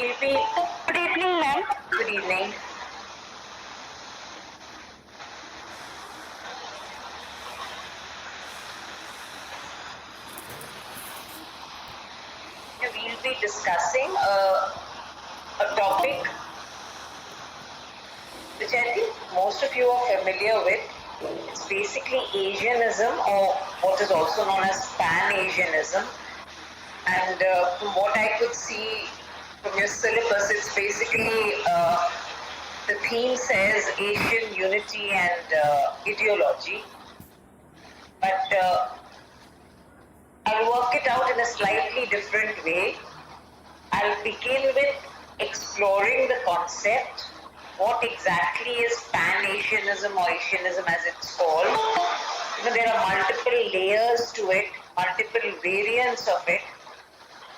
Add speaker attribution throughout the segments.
Speaker 1: We'll be, good evening, ma'am. Good evening. We'll be discussing a topic which I think most of you are familiar with. It's basically Asianism, or what is also known as pan-asianism. And from what I could see from your syllabus, it's basically the theme says Asian unity and ideology. But I'll work it out in a slightly different way. I'll begin with exploring the concept. What exactly is pan-Asianism or Asianism as it's called? There are multiple layers to it, multiple variants of it.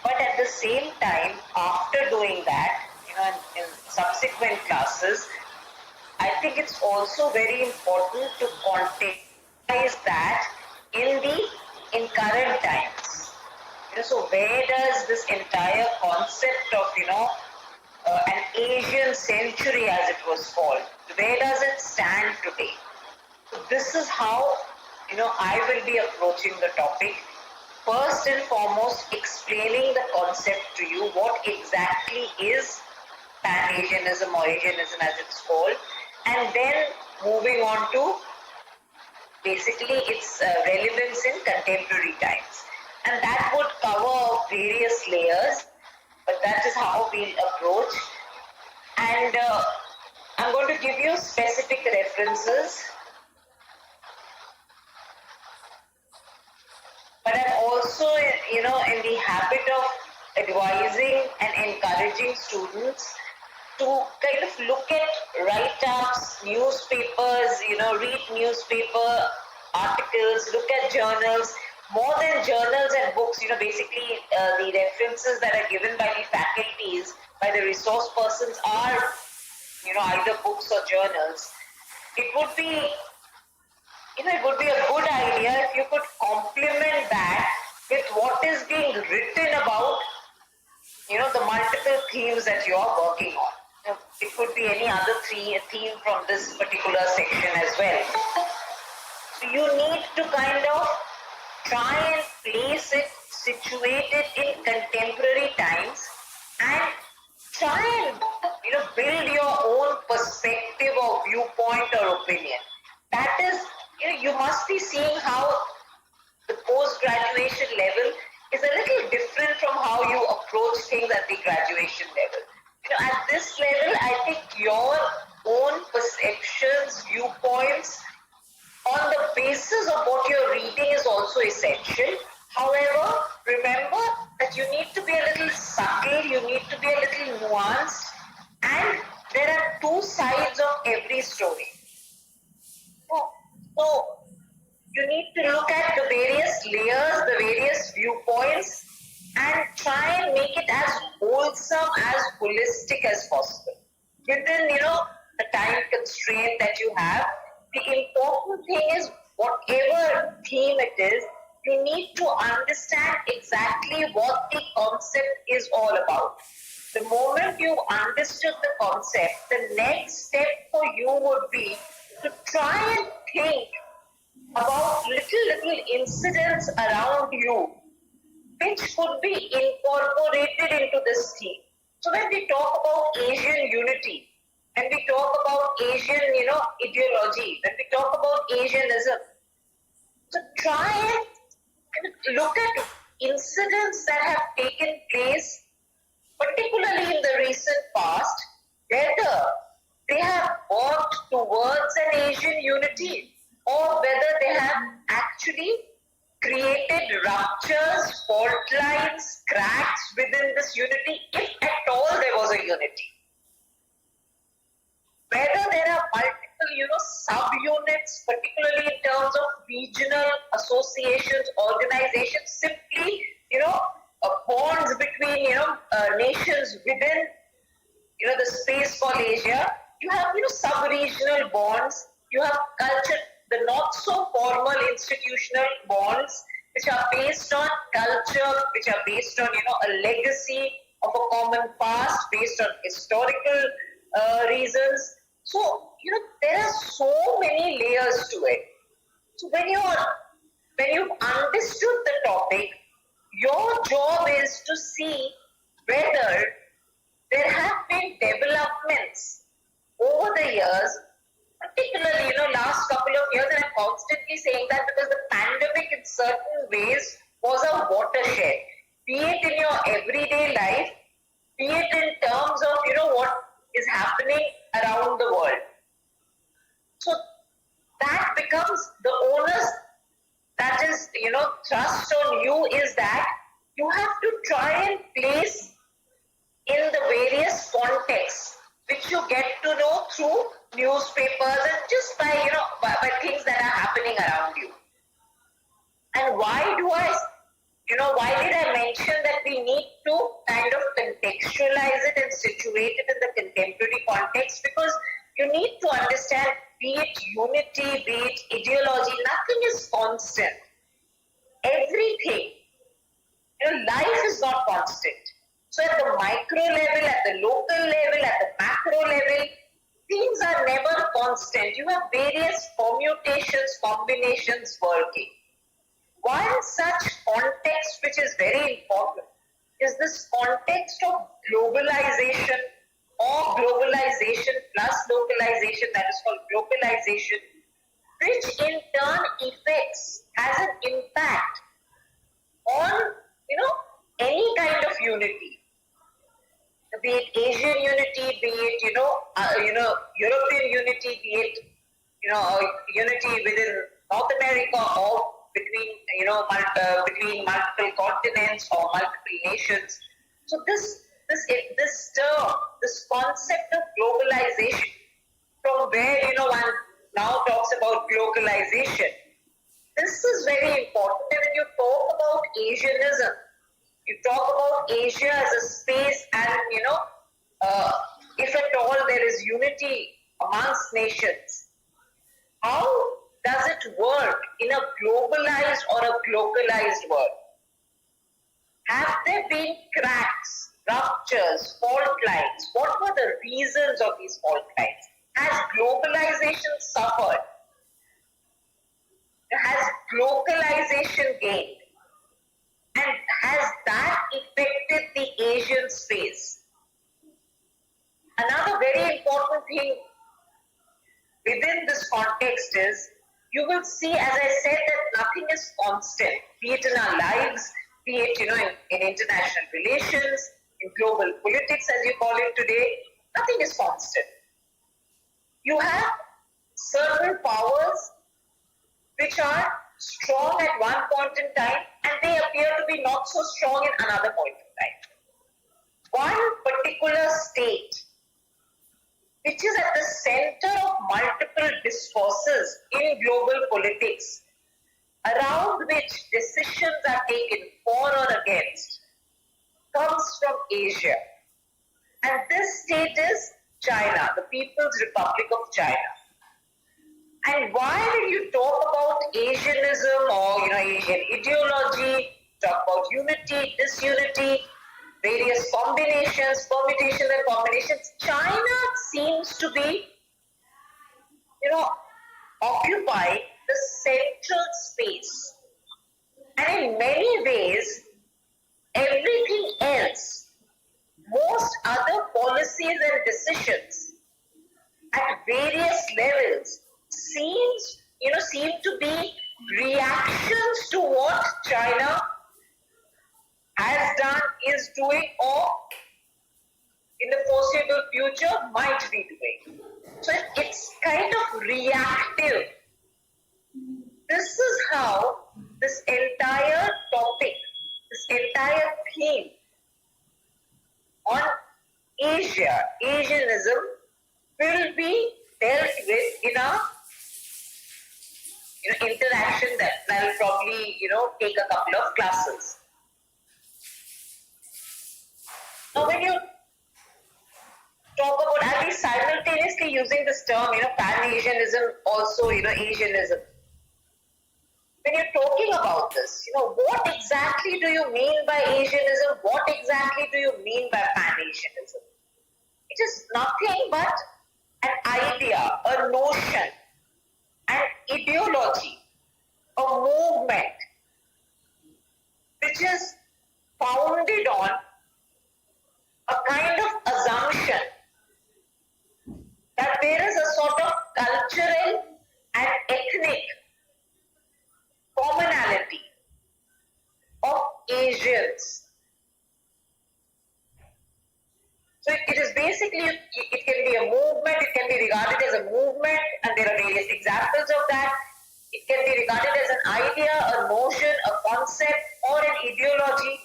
Speaker 1: But at the same time, after doing that, in subsequent classes, I think it's also very important to contextualize that in current times. So where does this entire concept of an Asian century, as it was called, where does it stand today? So this is how I will be approaching the topic. First and foremost, explaining the concept to you, what exactly is pan-Asianism or Asianism as it's called, and then moving on to basically its relevance in contemporary times. And that would cover various layers, but that is how we'll approach. And I'm going to give you specific references. But I'm also, in the habit of advising and encouraging students to kind of look at write-ups, newspapers, read newspaper articles, look at journals, more than journals and books, basically the references that are given by the faculties, by the resource persons are, either books or journals. It would be a good idea if you could complement that with what is being written about, the multiple themes that you are working on. It could be any other theme from this particular section as well. So you need to kind of try and place it, situate it in contemporary times, and try and build your own perspective or viewpoint or opinion. That is, you must be seeing how the post-graduation level is a little different from how you approach things at the graduation level. At this level, I think your own perceptions, viewpoints, on the basis of what you're reading is also essential. However, remember that you need to be a little subtle, you need to be a little nuanced, and there are two sides of every story. So you need to look at the various layers, the various viewpoints, and try and make it as wholesome, as holistic as possible. Within, the time constraint that you have, the important thing is whatever theme it is, you need to understand exactly what the concept is all about. The moment you understood the concept, the next step for you would be to try and think about little incidents around you which could be incorporated into this theme. So when we talk about Asian unity, when we talk about Asian, ideology, when we talk about Asianism, so try and look at incidents that have taken place, particularly in the recent past, whether they have worked towards an Asian unity or whether they have actually created ruptures, fault lines, cracks within this unity, if at all there was a unity. Whether there are multiple, subunits, particularly in terms of regional associations, organizations, simply, bonds between, nations within, the space called Asia. You have, sub-regional bonds. You have culture, the not so formal institutional bonds, which are based on culture, which are based on, a legacy of a common past based on historical reasons. So, there are so many layers to it. So when you've understood the topic, your job is to see whether there have been developments over the years, particularly, last couple of years, and I'm constantly saying that because the pandemic in certain ways was a watershed, be it in your everyday life, be it in terms of, what is happening around the world. So that becomes the onus that is, thrust on you, is that you have to try and place in the various contexts which you get to know through newspapers and just by, by things that are happening around you. And why did I mention that we need to kind of contextualize it and situate it in the contemporary context? Because you need to understand, be it unity, be it ideology, nothing is constant. Everything, life is not constant. So at the micro level, at the local level, at the macro level, things are never constant. You have various permutations, combinations working. One such context which is very important is this context of globalization or globalization plus localization, that is called globalization, which in turn has an impact on, any kind of unity, be it Asian unity, be it, European unity, be it, unity within North America or between, between multiple continents or multiple nations. So this term, this concept of globalization, from where, one now talks about globalization, this is very important. And when you talk about Asianism, you talk about Asia as a space, and if at all there is unity amongst nations, how does it work in a globalized or a localized world? Have there been cracks, ruptures, fault lines? What were the reasons of these fault lines? Has globalization suffered? Has localization gained? And has that affected the Asian space? Another very important thing within this context is, you will see, as I said, that nothing is constant, be it in our lives, be it, in international relations, in global politics, as you call it today, nothing is constant. You have certain powers which are strong at one point in time, and they appear to be not so strong in another point in time. One particular state, which is at the center of multiple discourses in global politics, around which decisions are taken for or against, comes from Asia. And this state is China, the People's Republic of China. And why when you talk about Asianism or Asian ideology, talk about unity, disunity, various combinations, permutations and combinations, China seems to be, occupy the central space. And in many ways, everything else, most other policies and decisions at various levels seem to be reactions to what China has done, is doing, or in the foreseeable future might be doing. So it's kind of reactive. This is how this entire topic, this entire theme on Asia, Asianism, will be dealt with in a interaction that will probably take a couple of classes. Now when you talk about, I'll be simultaneously using this term, pan-Asianism, also Asianism. when you're talking about this, what exactly do you mean by Asianism? What exactly do you mean by pan-Asianism? It is nothing but an idea, a notion, an ideology, a movement which is founded on a kind of assumption that there is a sort of cultural and ethnic commonality of Asians. So it is basically, it can be a movement, it can be regarded as a movement, and there are various examples of that. It can be regarded as an idea, a notion, a concept, or an ideology,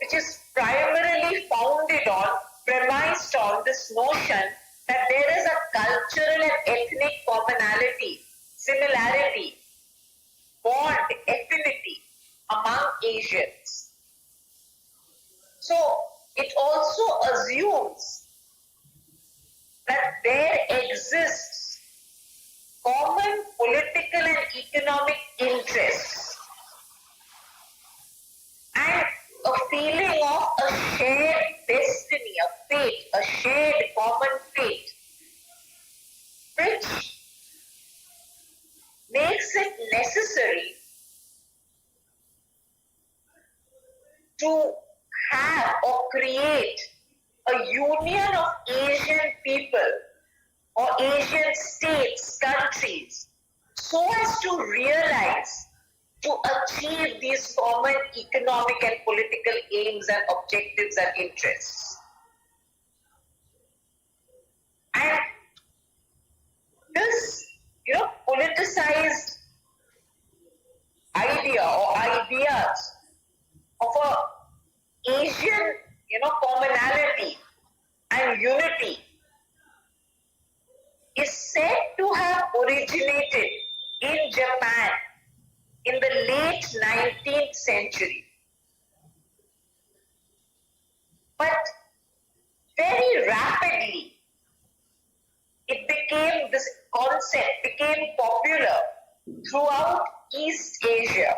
Speaker 1: which is primarily founded on, premised on this notion that there is a cultural and ethnic commonality, similarity, bond, affinity among Asians. So it also assumes that there exists common political and economic interests and a feeling of a shared destiny, a fate, a shared common fate, which makes it necessary to have or create a union of Asian people or Asian states, countries, so as to realize, to achieve these common economic and political aims and objectives and interests. And this, politicized idea or ideas of a Asian, commonality and unity is said to have originated in Japan in the late 19th century. But very rapidly, this concept became popular throughout East Asia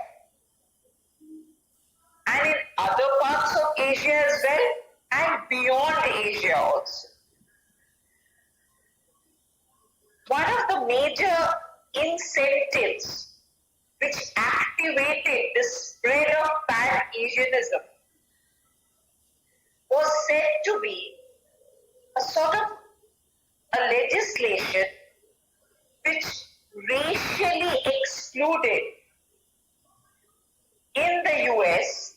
Speaker 1: and in other parts of Asia as well, and beyond Asia also. One of the major incentives which activated the spread of pan-Asianism was said to be a sort of a legislation which racially excluded in the US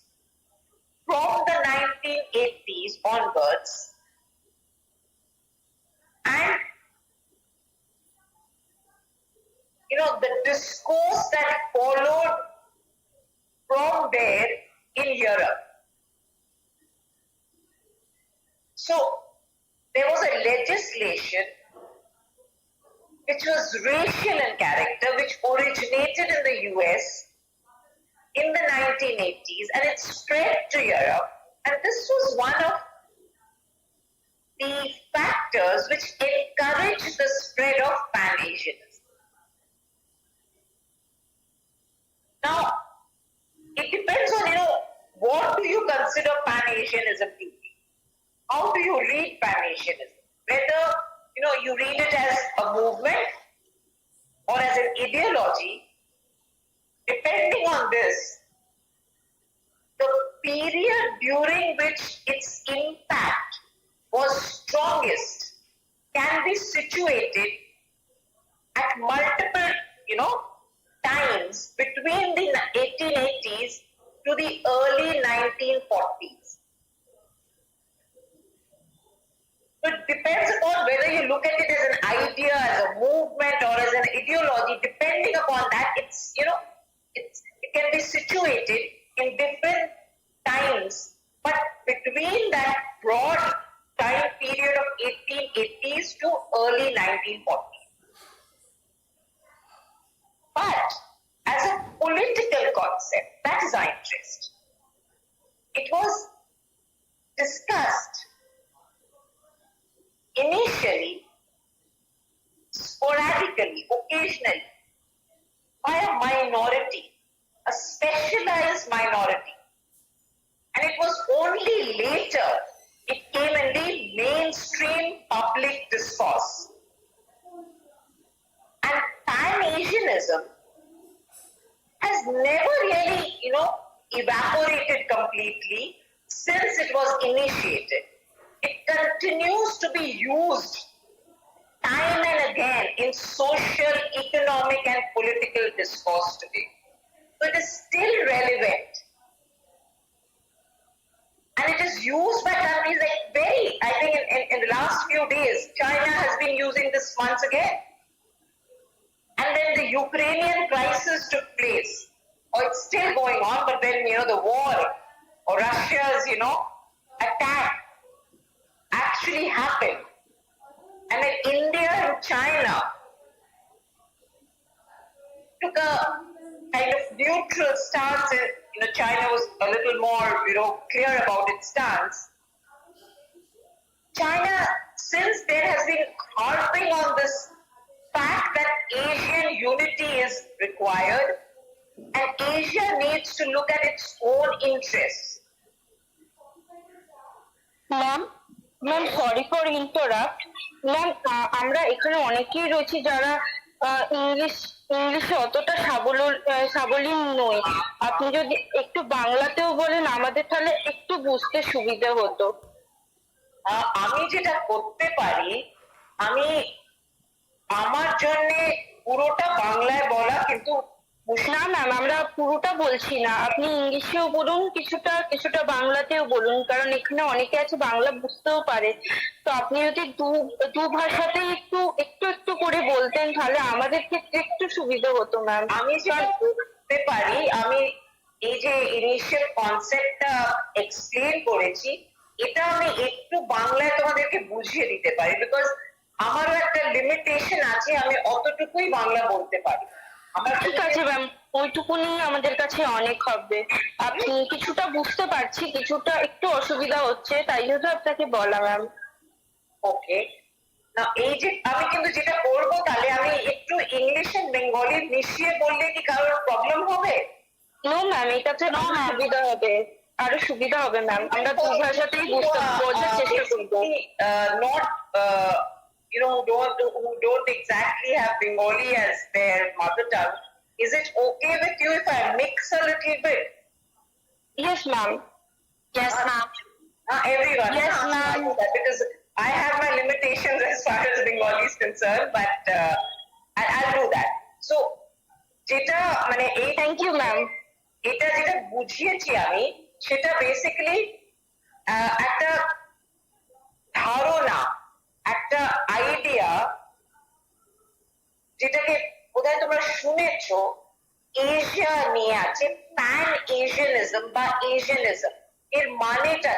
Speaker 1: from the 1980s onwards, and the discourse that followed from there in Europe. So there was a legislation which was racial in character, which originated in the US in the 1980s, and it spread to Europe. And this was one of the factors which encouraged the spread of pan-Asianism. Now, it depends on, what do you consider pan-Asianism to be? How do you read pan-Asianism? Whether, you read it as a movement or as an ideology, depending on this, the period during which its impact was strongest can be situated at multiple, times between the 1880s to the early 1940s. So it depends upon whether you look at it as an idea, as a movement, or as an ideology. Depending upon that, it can be situated in different times, but between that broad time period of 1880s to early 1940s. But as a political concept, that is our interest. It was discussed initially, sporadically, occasionally, by a minority, a specialized minority. And it was only later it came in the mainstream public discourse. And pan-Asianism has never really, evaporated completely since it was initiated. It continues to be used time and again in social, economic, and political discourse today. So it is still relevant. And it is used by countries like I think in the last few days, China has been using this once again. And then the Ukrainian crisis took place. Or it's still going on, but then, the war or Russia's, attack actually happened. And then India and China took a kind of neutral stance, and China was a little more clear about its stance. China since then has been harping on this fact that Asian unity is required and Asia needs to look at its own interests.
Speaker 2: Ma'am sorry for interrupt ma'am, আমরা এখানে অনেকেই রয়েছি যারা ইংলিশে অতটা সাবলীল নই। আপনি যদি একটু বাংলাতেও বলেন আমাদের তাহলে একটু বুঝতে সুবিধা হতো।
Speaker 1: আমি যেটা করতে পারি, আমি আমার জন্য পুরোটা বাংলায় বলা, কিন্তু
Speaker 2: না ম্যাম, আমরা পুরোটা বলছি না, আপনি ইংলিশেও বলুন, কিছুটা বাংলাতেও বলুন, কারণ এখানে অনেকে আছে বাংলা বুঝতেও পারে। তো আপনি যদি দু ভাষাতেই একটু একটু করে বলতেন তাহলে আমাদের ক্ষেত্রে একটু সুবিধা হতো ম্যাম।
Speaker 1: আমি যেটা করতে পারি, আমি এই যে ইনিশিয়াল কনসেপ্টটা এক্সপ্লেন করেছি, এটা আমি একটু বাংলায় তোমাদেরকে বুঝিয়ে দিতে পারি, বিকজ আমারও একটা লিমিটেশন আছে, আমি অতটুকুই বাংলা বলতে পারি।
Speaker 2: ঠিক আছে ম্যাম, ওইটুকুনি আমাদের কাছে অনেক হবে। আপনি কিছুটা বুঝতে পারছি, কিছুটা একটু অসুবিধা হচ্ছে, তাই জন্য আপনাকে বলা ম্যাম।
Speaker 1: ওকে, না এই যে আমি কিন্তু যেটা করবো, তাহলে আমি একটু ইংলিশ এন্ড বেঙ্গলি মিশিয়ে বললে কি কারোর প্রবলেম হবে?
Speaker 2: নো ম্যাম, এটাতে আরো সুবিধা হবে ম্যাম। আমরা দু ভাষাতেই বলতে চেষ্টা করবো।
Speaker 1: Not who don't exactly have Bengali as their mother tongue, is it okay with you if I mix a little bit?
Speaker 2: Yes ma'am. Yes ma'am.
Speaker 1: Everyone.
Speaker 2: Yes ma'am.
Speaker 1: Because I have my limitations as far as Bengali is concerned, but I'll do that. So যেটা মানে এই
Speaker 2: thank you ma'am,
Speaker 1: এটা যেটা বুঝিয়েছি আমি, সেটা basically একটা ধারণা, একটা আইডিয়া, যেটাকে বোধহয় তোমরা শুনেছো, এশিয়া নিয়ে আছে, প্যান এশিয়ানিজম বা এশিয়ানিজম। এর মানেটা,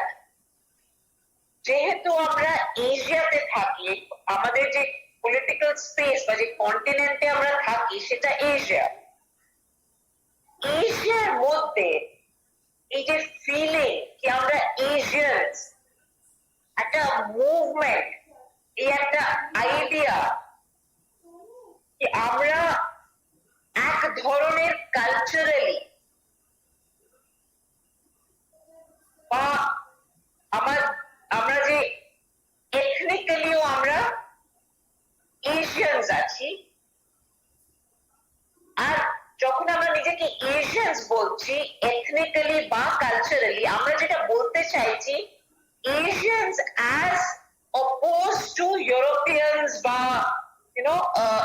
Speaker 1: যেহেতু আমরা এশিয়াতে থাকি, আমাদের যে পলিটিক্যাল স্পেস বা যে কন্টিনেন্টে আমরা থাকি সেটা এশিয়া। এশিয়ার মধ্যে এই যে ফিলিং কি আমরা এশিয়ানস, একটা মুভমেন্ট, এই একটা আইডিয়া কি আমরা এক ধরনের কালচারালি বা আমরা যে এথনিক্যালিও আমরা এশিয়ানস আছি। আর যখন আমরা নিজেকে এশিয়ানস বলছি এথনিক্যালি বা কালচারালি, আমরা যেটা বলতে চাইছি Asians as opposed to Europeans বা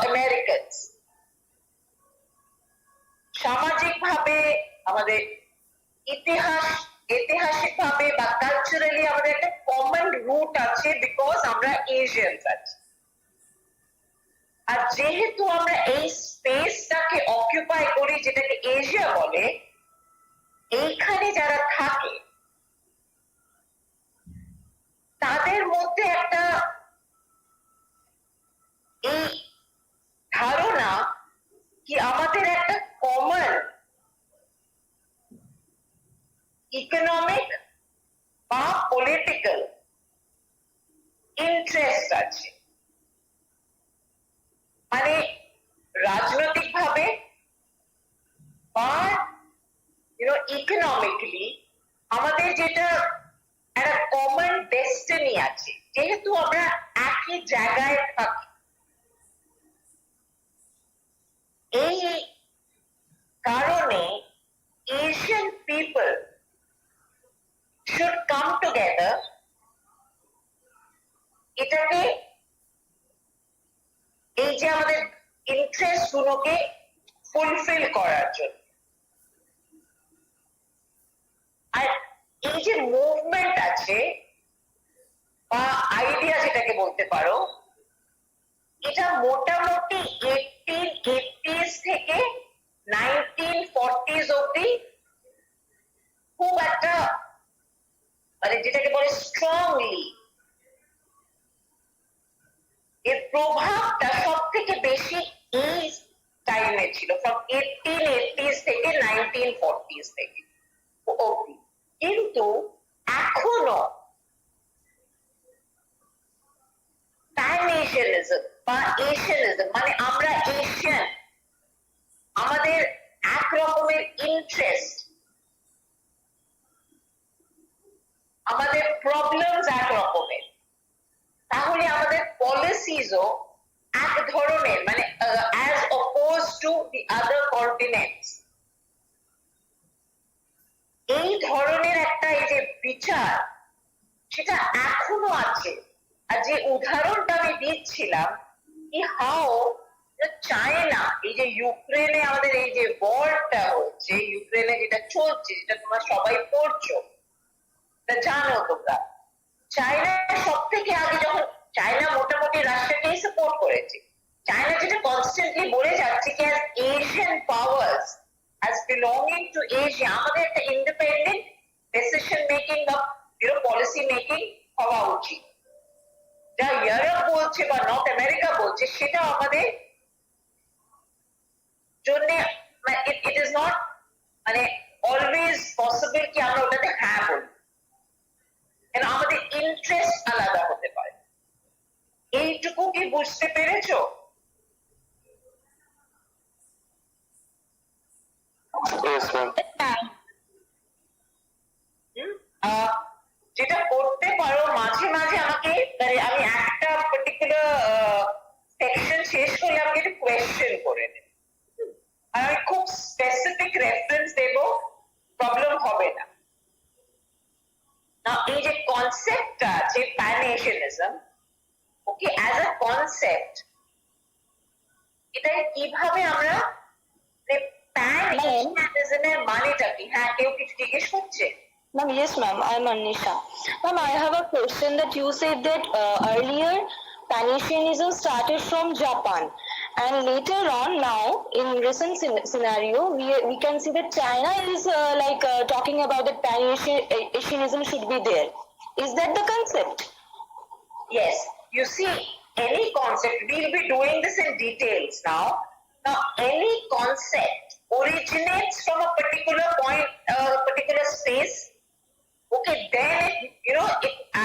Speaker 1: আমেরিকানস। সামাজিক ভাবে, আমাদের ঐতিহাসিক ভাবে বা কালচারালি আমাদের একটা কমন রুট আছে, বিকজ আমরা এশিয়ানস আছি। আর যেহেতু আমরা এই স্পেসটাকে অকুপাই করি, যেটাকে এশিয়া বলে, এইখানে যারা থাকে তাদের মধ্যে একটা এই ধারণা কি আমাদের একটা কমন ইকোনমিক বা পলিটিক্যাল ইন্টারেস্ট আছে। মানে রাজনৈতিক ভাবে যাচ্ছে, যেহেতু আমরা একই জায়গায় থাকি। এই কারণে Asian people should come together এটাকে, এই যে আমাদের ইন্টারেস্ট গুলোকে ফুলফিল করার জন্য। আর এই যে মুভমেন্ট আছে বা আইডিয়া যেটাকে বলতে পারো, এটা মোটামুটি 1880s থেকে 1940s অব্দি খুব একটা, মানে যেটাকে বলে স্ট্রংলি, এর প্রভাবটা সব থেকে বেশি এই টাইমে ছিল, ফ্রম 1880s থেকে 1940s থেকে অব্দি। কিন্তু এখনো pan-asianism বা এশিয়ানিজম, মানে আমরা এশিয়ান, আমাদের এক রকমের ইন্টারেস্ট, আমাদের প্রবলেমস এক রকমের, তাহলে আমাদের পলিসিসও এক ধরনের, মানে as opposed to the other continents. এই ধরনের একটা এই যে বিচার, সেটা এখনো আছে। আর যে উদাহরণটা আমি দিচ্ছিলাম, কি হাও চায়না, এই যে ইউক্রেনে আমাদের এই যে ওয়ারটা হচ্ছে, ইউক্রেনে যেটা চলছে, যেটা তোমরা সবাই পড়ছো, জানো তোমরা, চায়না সব থেকে আগে, যখন চায়না মোটামুটি রাশিয়াকেই সাপোর্ট করেছে, চায়না যেটা কনস্ট্যান্টলি বলে যাচ্ছে কি as Asian powers, as belonging to Asia, আমাদের একটা ইন্ডিপেন্ডেন্ট ডিসিশন মেকিং বা পলিসি মেকিং হওয়া উচিত। যা ইউরোপ বলছে বা নর্থ আমেরিকা বলছে, সেটা আমাদের জন্য ইট ইজ নট মানে অলওয়েজ পসিবল কি আমরা ওটাতে হ্যাঁ বলি, কেন আমাদের ইন্টারেস্ট আলাদা হতে পারে। এইটুকু কি বুঝতে পেরেছো? যেটা করতে পারো, মাঝে মাঝে আমাকে, আমি একটা পার্টিকুলার সেকশন শেষ করলে আমাকে একটু কোয়েশ্চেন করে নেব, আর আমি খুব স্পেসিফিক রেফারেন্স দেব, প্রবলেম হবে না। না, এই যে কনসেপ্টটা আছে pan-asianism, okay as a concept, এটা কিভাবে আমরা pan-asianism এর মানেটা কি? হ্যাঁ, কেউ কিছু জিজ্ঞেস করছে?
Speaker 2: Ma'am, yes, ma'am. I'm Anisha. Ma'am, I have a question that you said that earlier pan-asianism started from Japan, and later on, now in recent scenario, we can see that China is talking about that pan-asianism should be there. Is that the concept?
Speaker 1: Yes. You see, any concept, we'll be doing this in details now. Now, any concept originates from a particular point, a particular space. Okay, then it,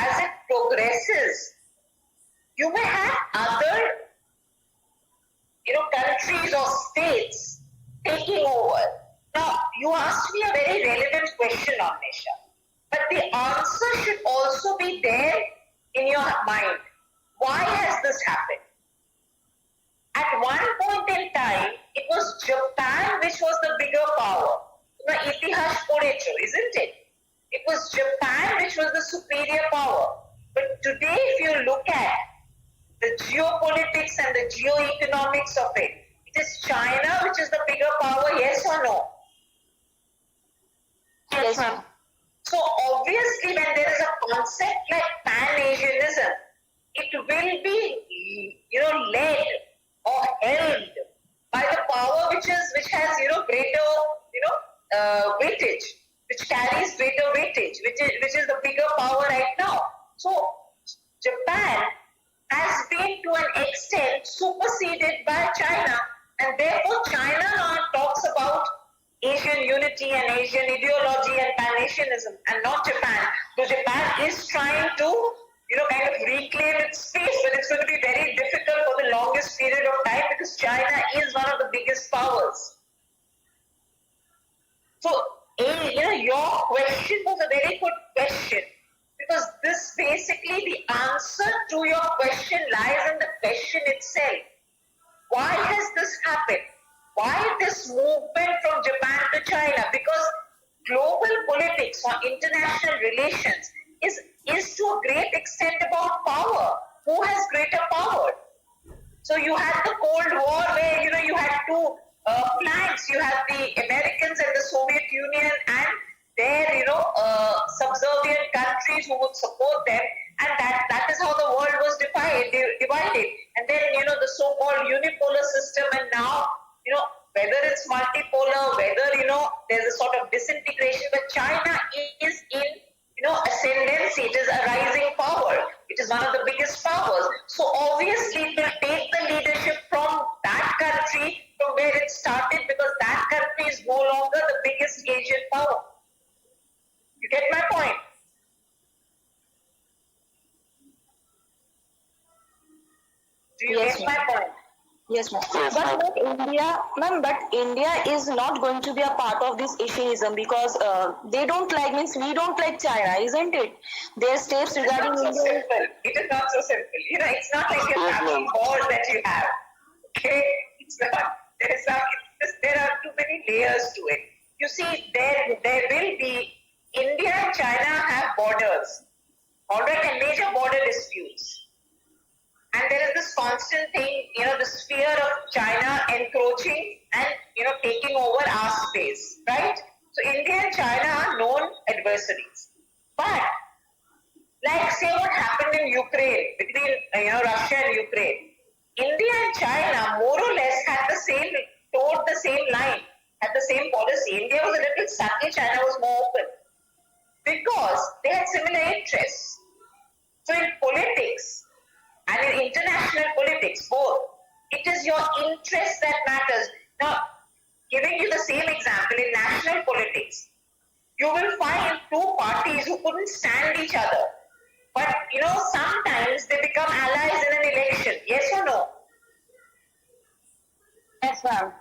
Speaker 1: as it progresses, you may have other, countries or states taking over. Now, you asked me a very relevant question, Anisha, but the answer should also be there in your mind. Why has this happened? At one point in time, it was Japan which was the bigger power. Itihash porecho, isn't it? It was Japan which was the superior power. But today, if you look at the geopolitics and the geoeconomics of it, it is China which is the bigger power, yes or no?
Speaker 2: Yes, ma'am.
Speaker 1: So obviously, when there is a concept like pan-asianism, it will be, led or held by the power which has greater weightage, which carries greater weightage, which is the bigger power right now. So Japan has been to an extent superseded by China, and therefore China now talks about Asian unity and Asian ideology and pan-Asianism, and not Japan. So Japan is trying to kind of reclaim its space, but it's going to be very difficult for the longest period of time because China is one of the biggest powers. So, your question was a very good question, because this basically the answer to your question lies in the question itself. Why has this happened? Why this movement from Japan to China? Because global politics or international relations is to a great extent about power. Who has greater power? So you had the Cold War where you had two flanks. You had the Americans and the Soviet Union and their subservient countries who would support them, and that is how the world was divided. And then the so-called unipolar system, and now whether it's multipolar, whether there's a sort of disintegration, but China is in ascendancy. It is a rising power. It is one of the biggest powers. So obviously it will take the leadership from that country, from where it started, because that country is no longer the biggest Asian power. You get my point? Do you
Speaker 3: Yes,
Speaker 1: get my point?
Speaker 3: Yes, ma'am. But India is not going to be a part of this Asianism because they don't like, means we don't like China, isn't it? Their steps
Speaker 1: It is
Speaker 3: regarding
Speaker 1: not so
Speaker 3: India.
Speaker 1: simple. It is not so simple. It's not like a family ball that you have. Okay? It's not. There are too many layers to it. You see, there will be, India and China have borders. Alright, and major border disputes. And there is this constant thing, the sphere of China encroaching and, taking over our space, right? So India and China are known adversaries. But, like say what happened in Ukraine, between, Russia and Ukraine, India and China more or less had towed the same line, had the same policy. India was a little subtle, China was more open. Because they had similar interests. So in politics, and in international politics, both, it is your interest that matters. Now, giving you the same example, in national politics, you will find two parties who couldn't stand each other. But, sometimes they become allies in an election. Yes or no?
Speaker 3: Yes, ma'am.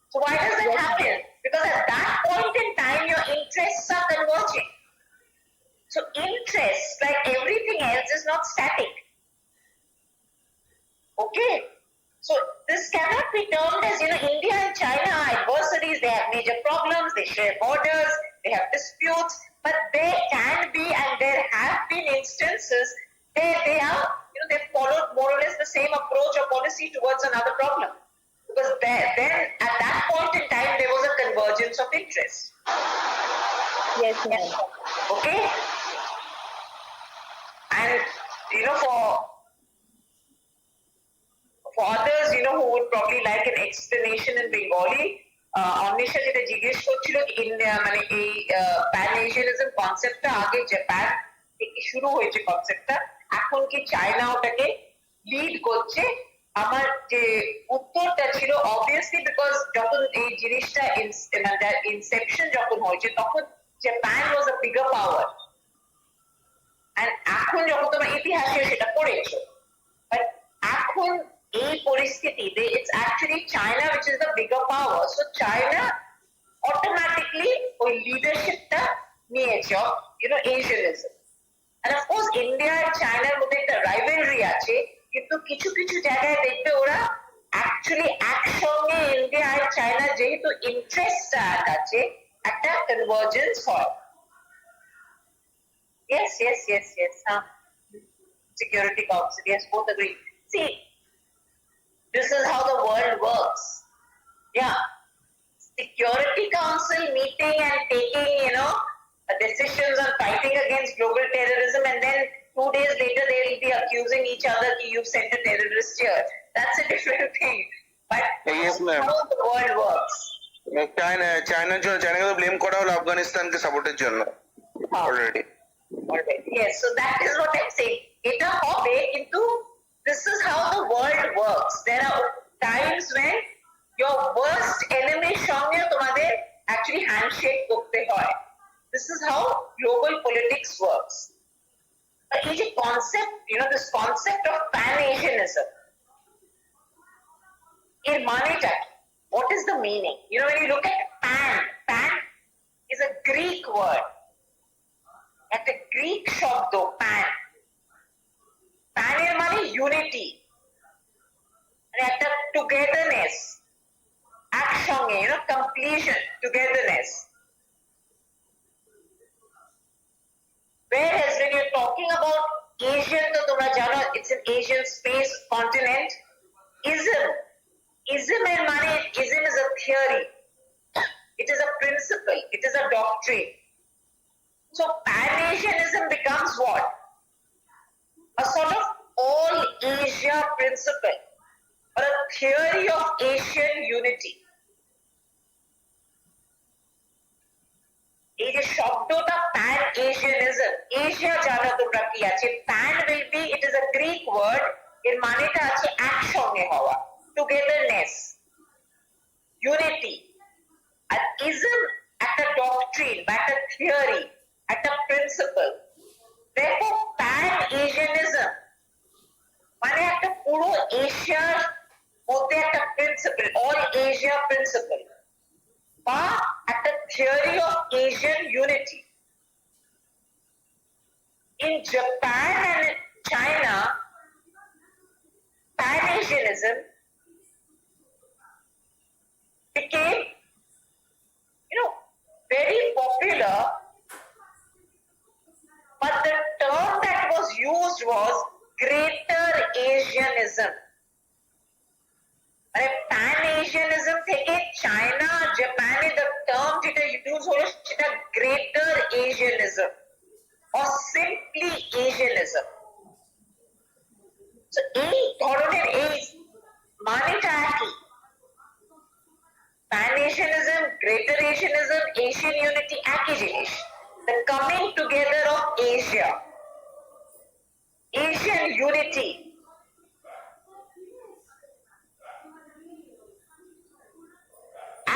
Speaker 1: So why does that happen? Because at that point in time, your interests are converging. So interests, like everything else, is not static. Okay? So this cannot be termed as, India and China are adversaries, they have major problems, they share borders, they have disputes, but there can be, and there have been instances where they've followed more or less the same approach or policy towards another problem. Because then at that point in time, there was a convergence of interest.
Speaker 3: Yes, ma'am.
Speaker 1: Okay? And, for others, who would probably like an explanation in Bengali, Anwesha যেটা জিজ্ঞেস করছিল মানে এই pan-asianism কনসেপ্টটা আগে Japan থেকে শুরু হয়েছে কনসেপ্টটা, এখন কি চায়না ওটাকে লিড করছে? আমার যে উত্তরটা ছিল অবভিয়াসলি বিকজ যখন এই জিনিসটা ইনসেপশন যখন হয়েছে তখন Japan was a bigger power, and এখন যখন তোমরা ইতিহাসে সেটা পড়েছো, বাট এখন এই পরিস্থিতিতে it's actually China which is the bigger power. So China automatically ওই লিডারশিপটা নিয়েছে of Asianism. And of course India and China এর মধ্যে একটা rivalry আছে, কিন্তু কিছু কিছু জায়গায় দেখবে ওরা actually একসঙ্গে ইন্ডিয়া আর চায়না যেহেতু ইন্টারেস্ট আছে একটা কনভার্জেন্স হয়. Yes. Security Council, yes, both agree. See, this is how the world works. Yeah. Security Council meeting and taking, decisions on fighting against global terrorism, and then 2 days later they will be accusing each other that you've sent a terrorist here. That's a different thing. But
Speaker 4: yes, ma'am.
Speaker 1: How the world works.
Speaker 4: China ko blame kora holo Afghanistan ke support er jonno already.
Speaker 1: Yes, so that is what I'm saying. Eta hobe, kintu this is how the world works. There are times when your worst enemy সঙ্গে তোমাদের actually handshake করতে হয়. This is how global politics works. এই যে concept, this concept of pan-asianism, এর মানেটা কি? What is the meaning? When you look at pan is a Greek word. একটা গ্রিক শব্দ প্যান, প্যানের মানে ইউনিটি, মানে একটা টুগেদারনেস, একসঙ্গে, completion, togetherness. Whereas when you're talking about Asian, তো তোমরা জানো it's an Asian space continent. Ism এর মানে, ism is a theory, it is a principle, it is a doctrine. So pan-Asianism becomes what? A sort of all Asia principle or a theory of Asian unity. এই যে শব্দটা pan এশিয়ানিজম, Asia জানো তোমরা কি আছে, pan will be, it is a Greek word, এর মানেটা আছে একসঙ্গে হওয়া, টুগেদারনেস, ইউনিটি। আর ইজম একটা ডক্ট্রিন বা একটা থিওরি, একটা প্রিন্সিপাল। দেখো প্যান এশিয়ানিজম মানে একটা পুরো এশিয়ার মধ্যে একটা প্রিন্সিপাল, অল এশিয়া প্রিন্সিপাল, বা একটা theory of Asian unity. In Japan and China, pan-Asianism became, very popular, but the term that was used was Greater Asianism. মানে প্যান এশিয়ানিজম থেকে চায়না, জাপানে the term যেটা ইউজ হলো সেটা greater Asianism or simply Asianism. So এই ধরনের এই মানেটা একই, pan Asianism, greater Asianism, Asian unity একই জিনিস, the coming together of Asia, Asian unity.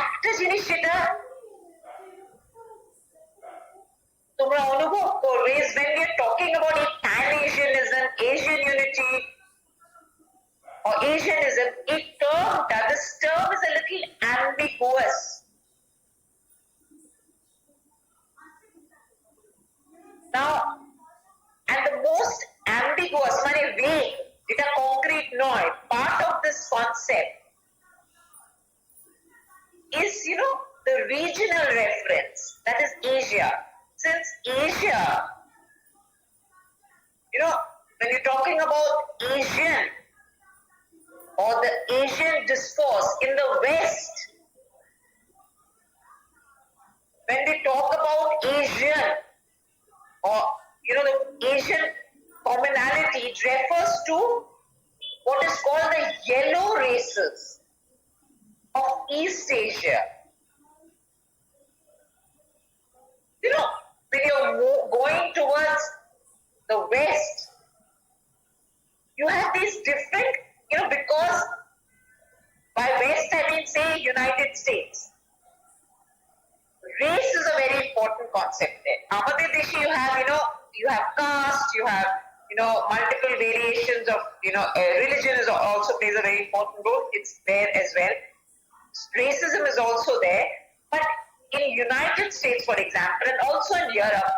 Speaker 1: একটা জিনিস সেটা তোমরা অনুভব করবে, when we are talking about a pan-Asianism, Asian unity or Asianism, this term is a little ambiguous. Now, and the most ambiguous, মানে vague, যেটা concrete নয়, part of this concept is, the regional reference, that is Asia. Since Asia, when you're talking about Asian or the Asian discourse in the West, when we talk about Asian or, the Asian commonality, it refers to what is called the yellow races of East Asia. When you're going towards the West, you have these different, because by West I mean say United States. Race is a very important concept there. Amader Deshi you have caste, you have, multiple variations of, religion is also plays a very important role. It's there as well. Racism is also there, but in United States, for example, and also in Europe,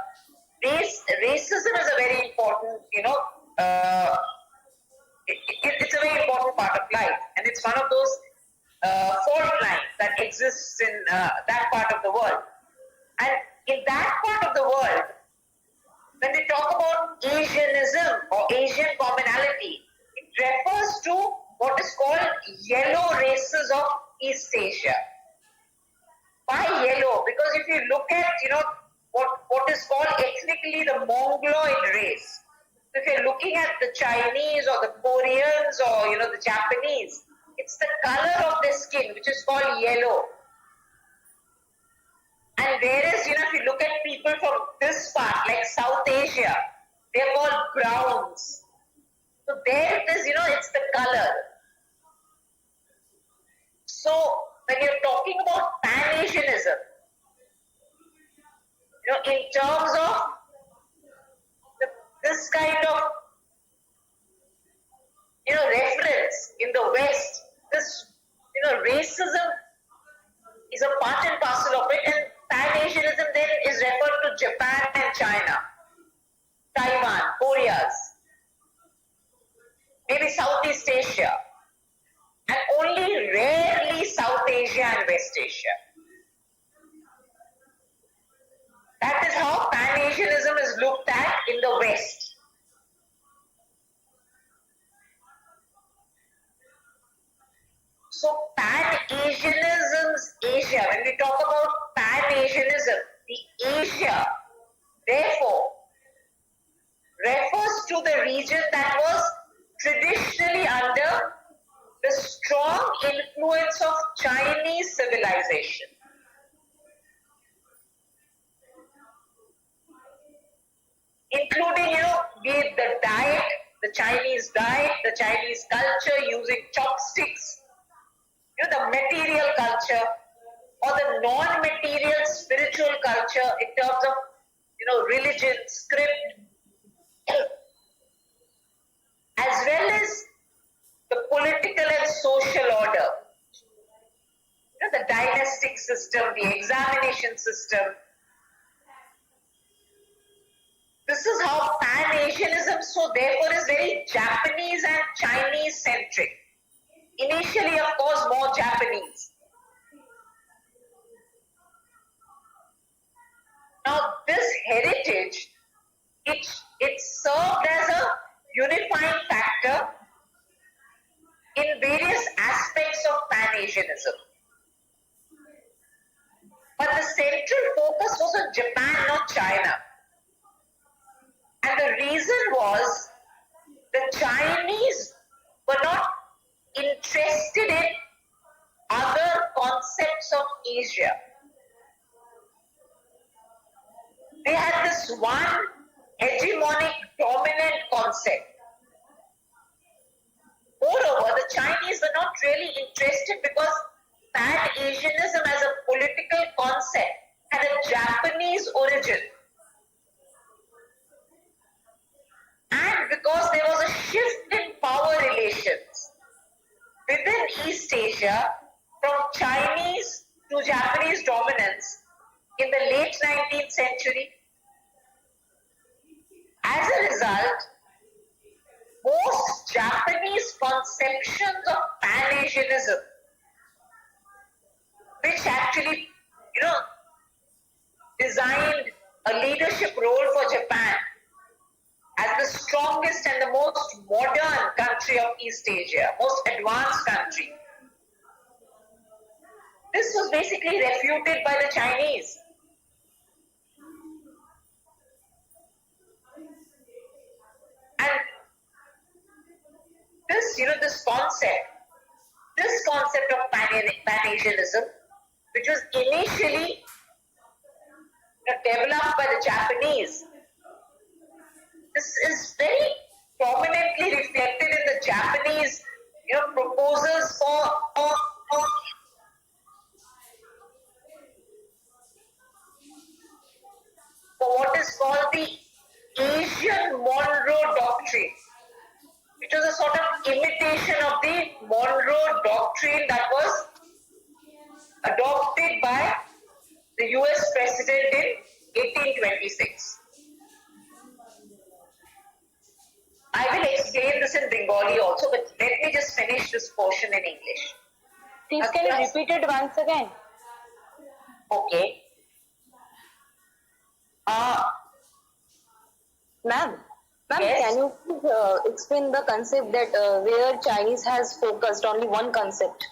Speaker 1: racism is a very important, it's a very important part of life, and it's one of those fault lines that exists in that part of the world. And in that part of the world, when we talk about Asianism or Asian commonality, it refers to what is called yellow races of East Asia. Why yellow? Because if you look at, what is called ethnically the Mongoloid race, if you're looking at the Chinese or the Koreans or, the Japanese, it's the color of their skin which is called yellow. And whereas, if you look at people from this part, like South Asia, they're called browns. So there it is, it's the color. So when you're talking about pan-Asianism, in terms of this kind of, reference in the West, this, racism is a part and parcel of it, and pan-Asianism then is referred to Japan and China. maybe Southeast Asia, and only rarely South Asia and West Asia. That is how pan-Asianism is looked at in the West. So pan-Asianism's Asia, when we talk about pan-Asianism, the Asia, therefore, refers to the region that was traditionally under the strong influence of Chinese civilization. Including, be it the diet, the Chinese culture using chopsticks, the material culture, or the non-material spiritual culture in terms of, religion, script, as well as the political and social order, the dynastic system, the examination system. This is how pan-Asianism, so therefore, is very Japanese and Chinese centric. Initially, of course, more Japanese. Now, this heritage, it served as a unifying factor in various aspects of pan-Asianism. But the central focus was on Japan, not China. And the reason was the Chinese were not interested in other concepts of Asia. They had this one hegemonic, dominant concept. Moreover, the Chinese were not really interested because pan-Asianism as a political concept had a Japanese origin. And because there was a shift in power relations within East Asia from Chinese to Japanese dominance in the late 19th century, as a result, most Japanese conceptions of pan-Asianism, which actually, designed a leadership role for Japan as the strongest and the most modern country of East Asia, most advanced country. This was basically refuted by the Chinese. And this concept of pan-Asianism, which was initially developed by the Japanese, this is very prominently reflected in the Japanese, proposals for what is called the Asian Monroe Doctrine, which was a sort of imitation of the Monroe Doctrine that was adopted by the US President in 1826. I will explain this in Bengali also, but let me just finish this portion in English.
Speaker 3: Please, can you repeat it once again?
Speaker 1: Okay.
Speaker 3: Ma'am,
Speaker 1: Yes.
Speaker 3: can you please explain the concept that where Chinese has focused only one concept?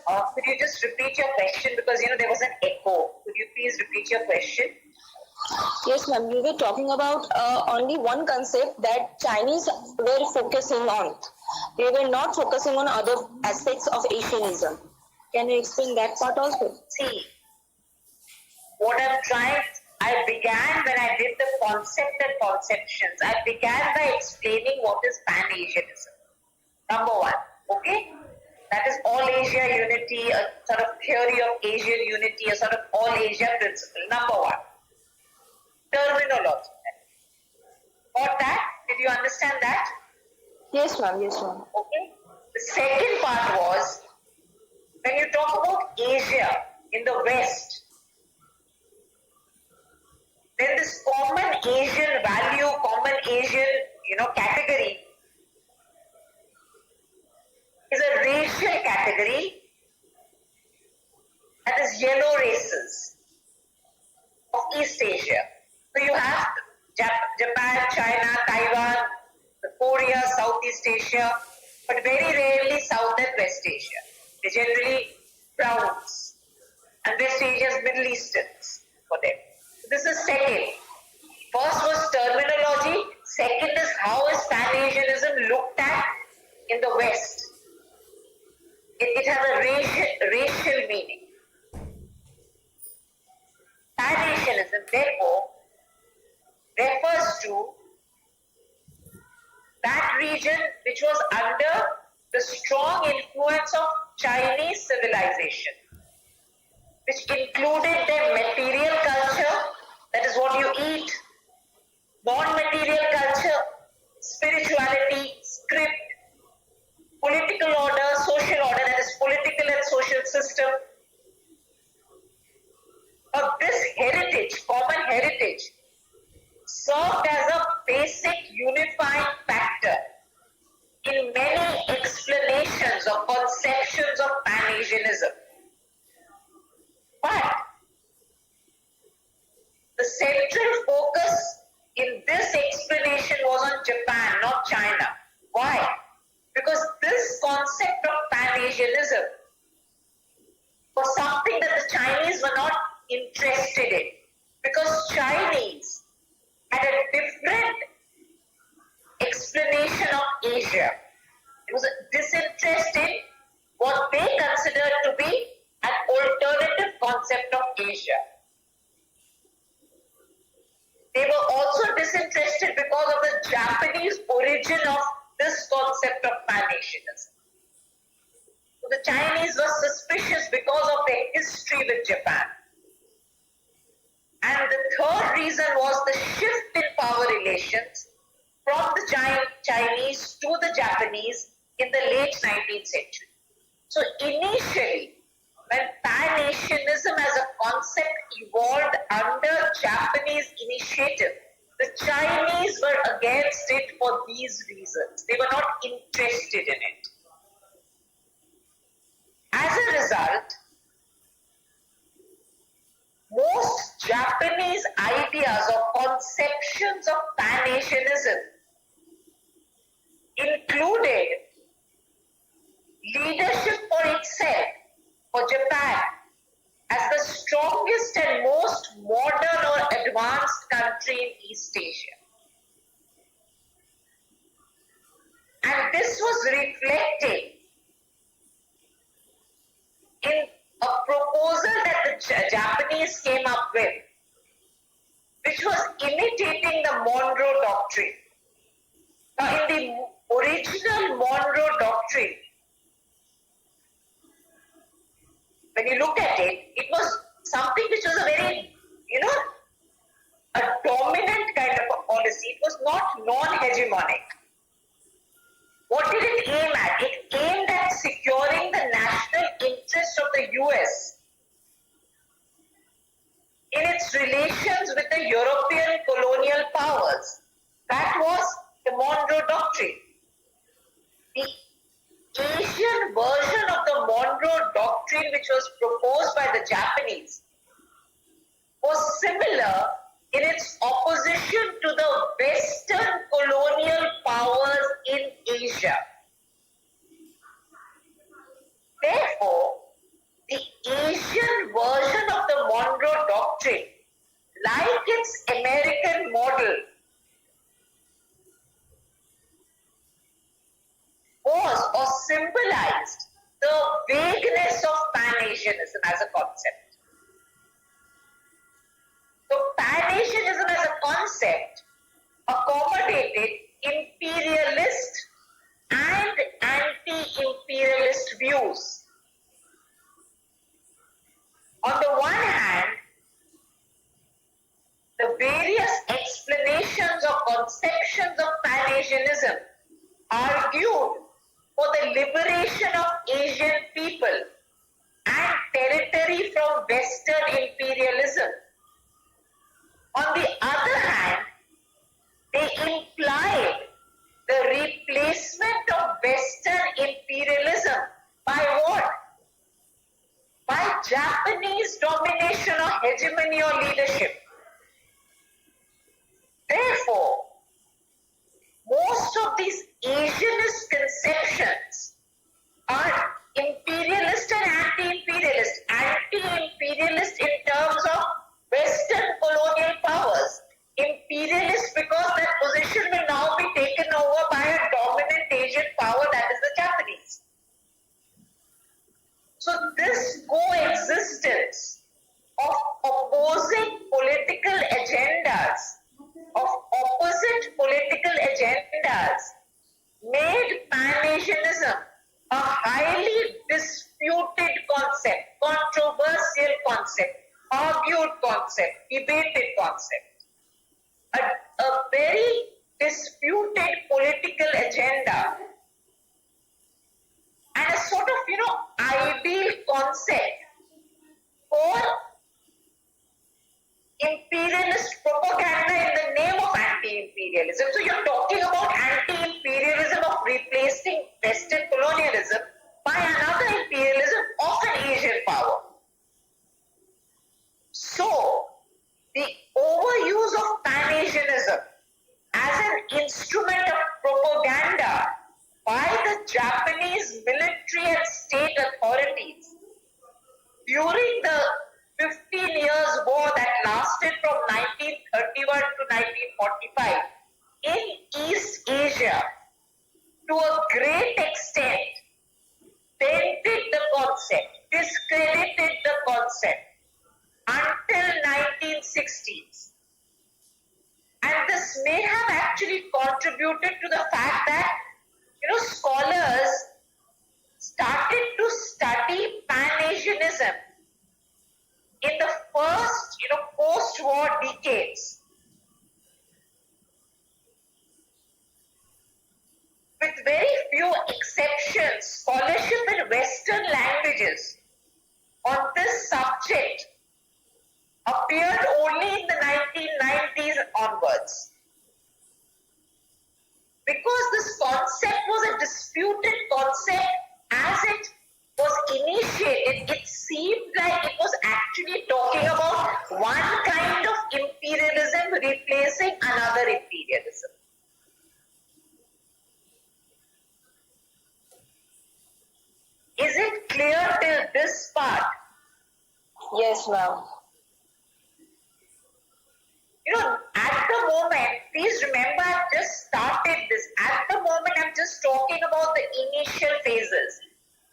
Speaker 1: Could you just repeat your question, because there was an echo. Could you please repeat your question?
Speaker 3: Yes, ma'am. We were talking about only one concept that Chinese were focusing on. They were not focusing on other aspects of Asianism. Can you explain that part also?
Speaker 1: See, what I began when I did the concept and conceptions, I began by explaining what is pan-Asianism. Number one, okay? That is all Asia unity, a sort of theory of Asian unity, a sort of all Asia principle. Number one, terminology. Got that? Did you understand that?
Speaker 3: Yes, ma'am. Yes, ma'am.
Speaker 1: Okay. The second part was, when you talk about Asia in the West, then this common Asian value, common Asian category is a racial category, that is yellow races of East Asia. So you have Japan, China, Taiwan, Korea, Southeast Asia, but very rarely South and West Asia. They generally browns, and West Asia is Middle Easterns for them. So this is second. First was terminology. Second is how is pan-Asianism looked at in the West. It has a racial meaning. Pan-Asianism, therefore, refers to that region which was under the strong influence of Chinese civilization, which included their material culture, that is what you eat, non-material culture, spirituality, script, political order, social order, that is political and social system. Of this heritage, common heritage, served as a basic unifying factor in many explanations or conceptions of pan-Asianism. But the central focus in this explanation was on Japan, not China. Why? Because this concept of pan-Asianism was something that the Chinese were not interested in, because Chinese had a different explanation of Asia. It was a disinterest in what they considered to be an alternative concept of Asia. They were also disinterested because of the Japanese origin of this concept of pan-Asianism. So the Chinese were suspicious because of their history with Japan. And the third reason was the shift in power relations from the Chinese to the Japanese in the late 19th century. So initially, when pan-Asianism as a concept evolved under Japanese initiative, the Chinese were against it for these reasons. They were not interested in it. As a result, most Japanese ideas or conceptions of pan-Asianism included leadership for itself, for Japan, as the strongest and most modern or advanced country in East Asia. And this was reflected in a proposal that the Japanese came up with, which was imitating the Monroe Doctrine. Now, in the original Monroe Doctrine, when you look at it, it was something which was a very, a dominant kind of a policy. It was not non-hegemonic. What did it aim at? It aimed at securing the national interest of the US in its relations with the European colonial powers. That was the Monroe Doctrine. The Asian version of the Monroe Doctrine, which was proposed by the Japanese, was similar in its opposition to the Western colonial powers in Asia. Therefore, the Asian version of the Monroe Doctrine, like its American model, was or symbolized the vagueness of pan-Asianism as a concept. So pan-Asianism as a concept accommodated imperialist and anti-imperialist views. On the one hand, the various explanations or conceptions of pan-Asianism argued for the liberation of Asian people and territory from Western imperialism. On the other hand, they implied these Asianist conceptions are imperialist and anti-imperialist. Anti-imperialist in terms of Western colonial powers. Imperialist because that position will now be taken over by a dominant Asian power, that is the Japanese. So this coexistence of opposing political agendas, of opposite political agendas, made pan-Asianism a highly disputed concept, controversial concept, argued concept, debated concept. A very disputed political agenda and a sort of, ideal concept for imperialist propaganda in the name of anti-imperialism. So you're talking about anti-imperialism of replacing Western colonialism by another imperialism of an Asian power. So the overuse of pan-Asianism as an instrument of propaganda by the Japanese military and state authorities during the 15 years war that lasted from 1931 to 1945 in East Asia to a great extent dented the concept, discredited the concept until 1960s. And this may have actually contributed to the fact that, scholars started to study pan-Asianism in the first, post-war decades. With very few exceptions, scholarship in Western languages on this subject appeared only in the 1990s onwards. Because this concept was a disputed concept as it was initiated, it seemed like it was actually talking about one kind of imperialism replacing another imperialism. Is it clear till this part?
Speaker 3: Yes, ma'am.
Speaker 1: At the moment, please remember I've just started this. At the moment, I'm just talking about the initial phases.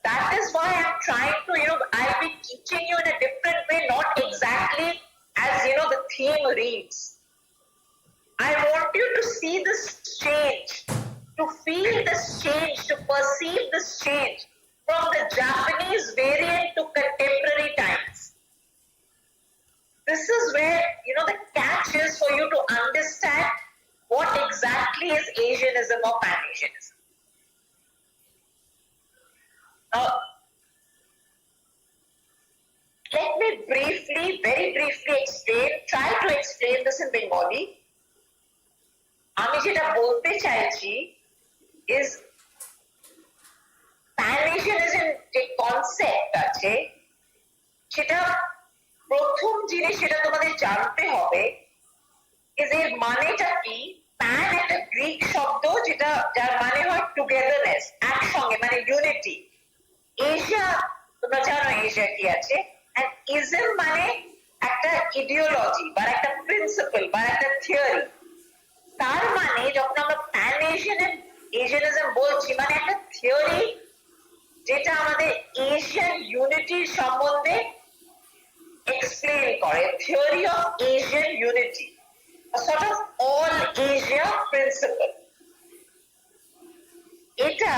Speaker 1: That is why I'm trying to, I'll be teaching you in a different way, not exactly as, the theme reads. I want you to see this change, to feel this change, to perceive this change from the Japanese variant to contemporary times. This is where, the catch is for you to understand what exactly is Asianism or pan-Asianism. Let me very briefly try to explain this in Bengali. আমি যেটা বলতে চাইছি is pan-Asianism যে concept আছে সেটা প্রথম জিনিস সেটা তোমাদের জানতে হবে এর মানেটা কি। প্যান একটা গ্রিক শব্দ যার মানে হয় টুগেদারনেস, একসঙ্গে, মানে ইউনিটি। এশিয়া তোমরা জানো এশিয়া কি আছে, এন্ড ইজম মানে একটা ইডিওলজি বা একটা প্রিন্সিপাল বা একটা থিওরি। তার মানে যখন আমরা প্যান এশিয়ানিজম বলছি মানে একটা থিওরি যেটা আমাদের এশিয়ান ইউনিটির সম্বন্ধে explain করে, theory of Asian unity, a sort of all Asia principle. এটা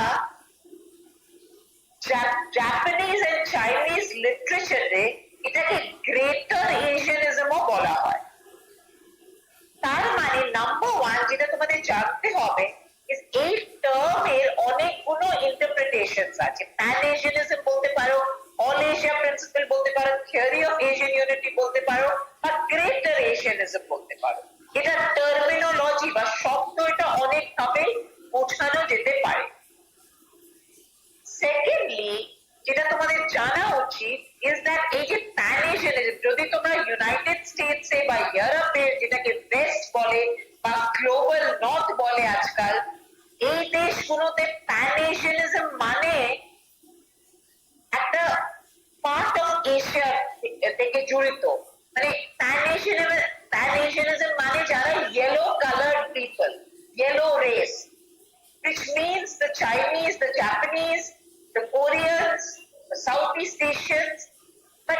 Speaker 1: Japanese and Chinese literature এটাকে গ্রেটার এশিয়ানিজমও বলা হয়। তার মানে নাম্বার ওয়ান যেটা তোমাদের জানতে হবে এই টার্মের অনেকগুলো ইন্টারপ্রিটেশনস আছে। প্যান এশিয়ানিজম বলতে পারো, অল এশিয়া প্রিন্সিপাল বলতে পারো, থিওরি অফ এশিয়ান ইউনিটি বলতে পারো, বা গ্রেটার এশিয়ানিজম বলতে পারো। এটা টার্মিনোলজি বা শব্দ, এটা অনেকভাবে বোঝানো যেতে পারে। সেকেন্ডলি যেটা তোমাদের জানা উচিত ইজ দ্যাট এই যে প্যান এশিয়ানিজম, যদি তোমরা ইউনাইটেড স্টেটসে বা ইউরোপে যেটাকে ওয়েস্ট বলে বা গ্লোবাল নর্থ বলে আজকাল, এই দেশগুলোতে প্যান এশিয়ানিজম মানে একটা পার্ট অফ এশিয়া থেকে জড়িত, মানে প্যান এশিয়ানিজম মানে যারা yellow coloured people, yellow race, which means the Chinese, the Japanese, the Koreans, the Southeast Asians, but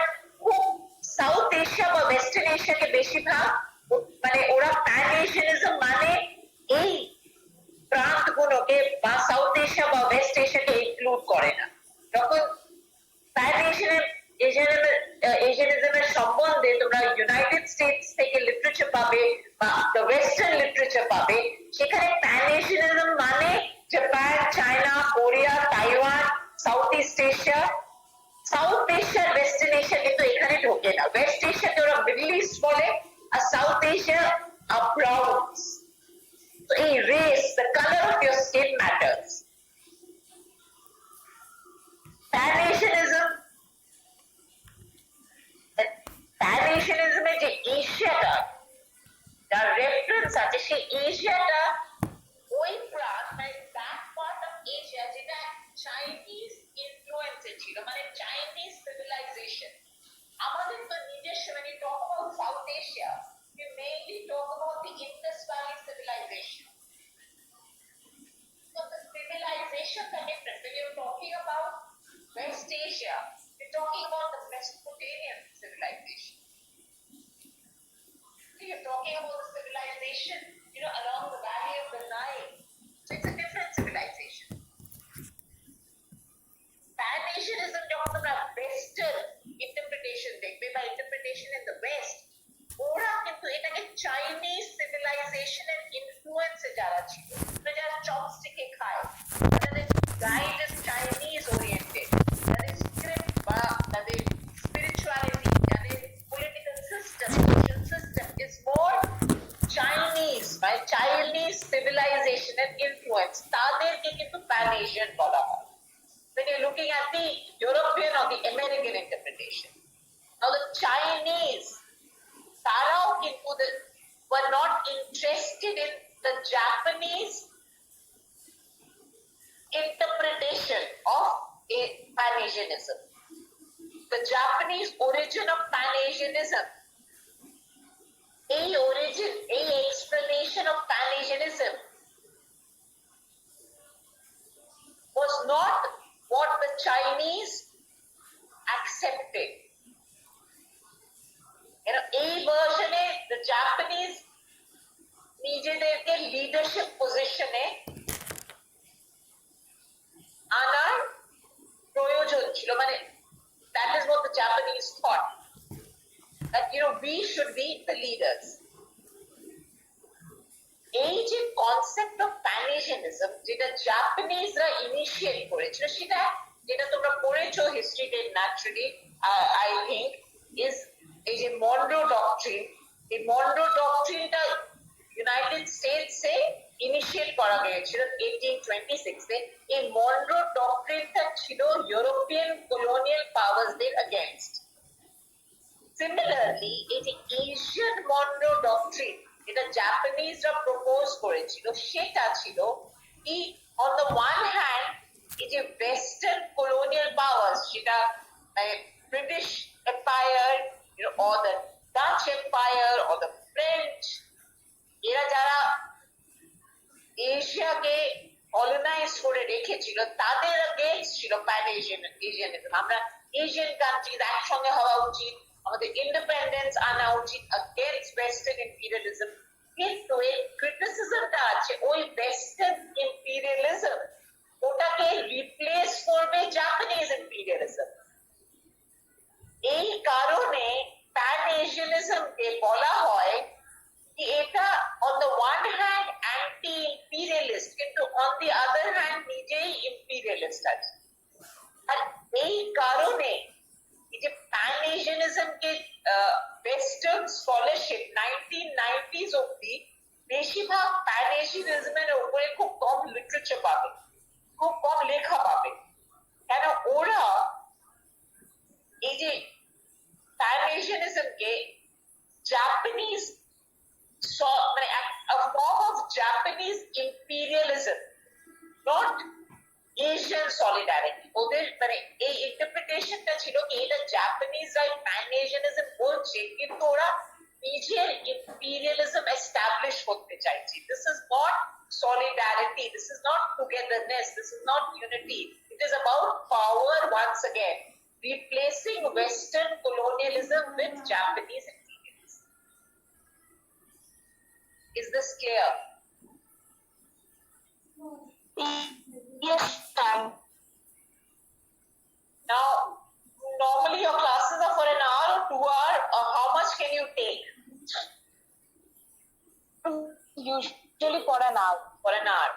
Speaker 1: south Asia বা ওয়েস্টার্ন এশিয়াকে বেশিরভাগ মানে ওরা প্যান এশিয়ানিজম মানে এই প্রান্তগুলোকে বা সাউথ এশিয়া বা ওয়েস্ট এশিয়াকে ইনক্লুড করে না। যখন প্যান এশিয়ানিজমের সম্বন্ধে তোমরা ইউনাইটেড স্টেটস থেকে লিটারেচার পাবে বা ওয়েস্টার্ন লিটারেচার পাবে, সেখানে প্যান এশিয়ানিজম মানে Japan, China, Korea, Taiwan, south east Asia, south এশিয়ার ওয়েস্টার্ন এশিয়া কিন্তু এখানে ঢোকে না। ওয়েস্ট এশিয়াকে ওরা মিডল ইস্ট বলে, আর সাউথ এশিয়া ব্রাউনস। তো এই race, the colour of your skin matters. Pan এশিয়ানিজমের যে এশিয়াটা, যার রেফারেন্স আছে, সেই এশিয়াটা ওই প্রান্ত, মানে দ্যাট পার্ট অফ এশিয়া যেটা চাইনিজ ইনফ্লুয়েন্সে ছিল, মানে চাইনিজ সিভিলাইজেশন। আমাদের তো নিজস্ব, মানে talk about south Asia, we mainly talk about the Indus Valley civilization. So the civilization are different. When you're talking about West Asia, you're talking about the Mesopotamian civilization. So you're talking about the civilization, along the valley of the Nile. So it's a different civilization. Pan-Asianism যখন তোমরা western interpretation দেখবে বা interpretation in the West, ওরা কিন্তু এটাকে Chinese সিভিলাইজেশনের ইনফ্লুয়েন্সে যারা ছিল, যারা চপস্টিকে খায়, তাদের গাইড ইজ চাইনিজ ওরিয়েন্টেড, তাদের স্ক্রিপ্ট বা তাদের স্পিরিচুয়ালিটি, তাদের political system, social system is more Chinese, মানে চাইনিজ সিভিলাইজেশনের ইনফ্লুয়েন্স, তাদেরকে কিন্তু প্যান এশিয়ান বলা হয়। When you're looking at the European or the American interpretation. Now the Chinese, Tarao Kinpu, were not interested in the Japanese interpretation of Pan-Asianism. The Japanese origin of Pan-Asianism, a explanation of Pan-Asianism was not what the Chinese accepted. এই ভার্শনে the Japanese নিজেদেরকে leadership পজিশনে আনার প্রয়োজন ছিল, মানে that is what the Japanese thought, that we should be the leaders. এই যে concept of প্যান-এশিয়ানিজম যেটা জাপানিজরা ইনিশিয়েট করেছিল, সেটা যেটা তোমরা পড়েছো হিস্ট্রিতে ন্যাচারালি, আই থিঙ্ক ইজ এই যে মনরো ডক্ট্রিন। এই মনরো ডক্ট্রিনটা ইউনাইটেড স্টেটসে ইনিশিয়েট করা হয়েছিল 1826-এ। এই মনরো ডক্ট্রিনটা ছিল ইউরোপিয়ান কলোনিয়াল পাওয়ারসদের এগেইনস্ট। সিমিলারলি এই যে এশিয়ান মনরো ডক্ট্রিন এটা জাপানিজরা প্রপোজ করেছিল, সেটা ছিল কি, অন দ্য ওয়ান হ্যান্ড এই যে ওয়েস্টার্ন কলোনিয়াল পাওয়ার্স, সেটা British empire or the Dutch Empire or the French, এরা যারা এশিয়াকে কলোনাইজ করে রেখেছিল, তাদের এগেইনস্ট ছিল প্যান এশিয়ানিজম। আমরা এশিয়ান কান্ট্রিজ একসঙ্গে হওয়া উচিত, আমাদের ইন্ডিপেন্ডেন্স আনা উচিত against ওয়েস্টার্ন ইম্পিরিয়ালিজম। কিন্তু এই ক্রিটিসিজমটা আছে ওই ওয়েস্টার্ন ইম্পিরিয়ালিজম, ওটাকে রিপ্লেস করবে জাপানিজ ইম্পিরিয়ালিজম। এই কারণে প্যান এশিয়ানিজমকে বলা হয় কি এটা on the one hand anti imperialist, কিন্তু অন দি আদার হ্যান্ড নিজেই ইম্পিরিয়ালিস্ট আছে। আর এই কারণে এই যে প্যান এশিয়ানিজমকে ওয়েস্টার্ন স্কলারশিপ 1990s অব্দি বেশিরভাগ প্যান এশিয়ানিজমের উপরে খুব কম লিটারেচার পাবে, খুব কম লেখা পাবে। কেন ওরা এই যে প্যান-এশিয়ানিজমকে জাপানিজ মানে a form of Japanese imperialism, not
Speaker 5: মানে এই ইন্টারপ্রিটেশনটা ছিল কি এটা জাপানিজরা প্যান-এশিয়ানিজম বলছে কিন্তু ওরা নিজের ইম্পিরিয়ালিজম এস্টাবলিশ করতে চাইছে। This is not solidarity, this is not togetherness, this is not unity, it is about power once again, replacing Western colonialism with Japanese imperialism. Is this clear?
Speaker 2: Yes, ma'am.
Speaker 5: Now, normally your classes are for an hour or 2 hours, or how much can you take?
Speaker 3: Usually for an hour.
Speaker 5: For an hour.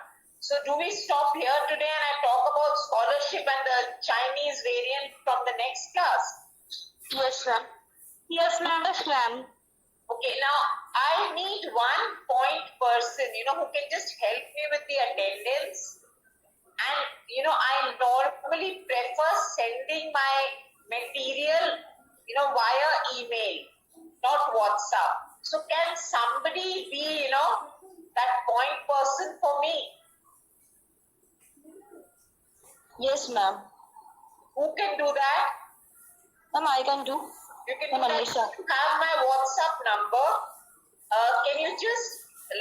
Speaker 5: So do we stop here today and I talk about scholarship and the Chinese variant from the next class?
Speaker 2: Yes, ma'am. Yes, ma'am. Yes, ma'am.
Speaker 5: Okay, now I need one point person, who can just help me with the attendance. And, I normally prefer sending my material, via email, not WhatsApp. So can somebody be, that point person for me?
Speaker 3: Yes, ma'am.
Speaker 5: Who can do that?
Speaker 3: Ma'am, I can do.
Speaker 5: You can
Speaker 3: Ma'am,
Speaker 5: do that.
Speaker 3: Anisha.
Speaker 5: You have my WhatsApp number. Can you just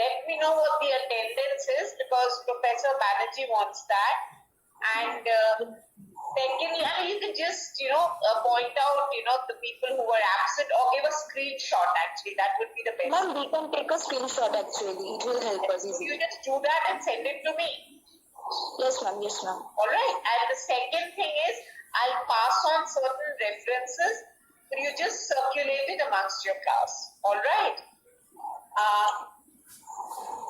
Speaker 5: let me know what the attendance is because Professor Banerjee wants that. And secondly, you can just point out the people who were absent or give a screenshot. Actually, that would be the best.
Speaker 3: Ma'am, we can take a screenshot actually. It will help us
Speaker 5: You
Speaker 3: easily.
Speaker 5: just do that and send it to me.
Speaker 3: Yes, ma'am. Yes, ma'am.
Speaker 5: All right. And the second thing is, I'll pass on certain references. So you just circulate it amongst your class. All right.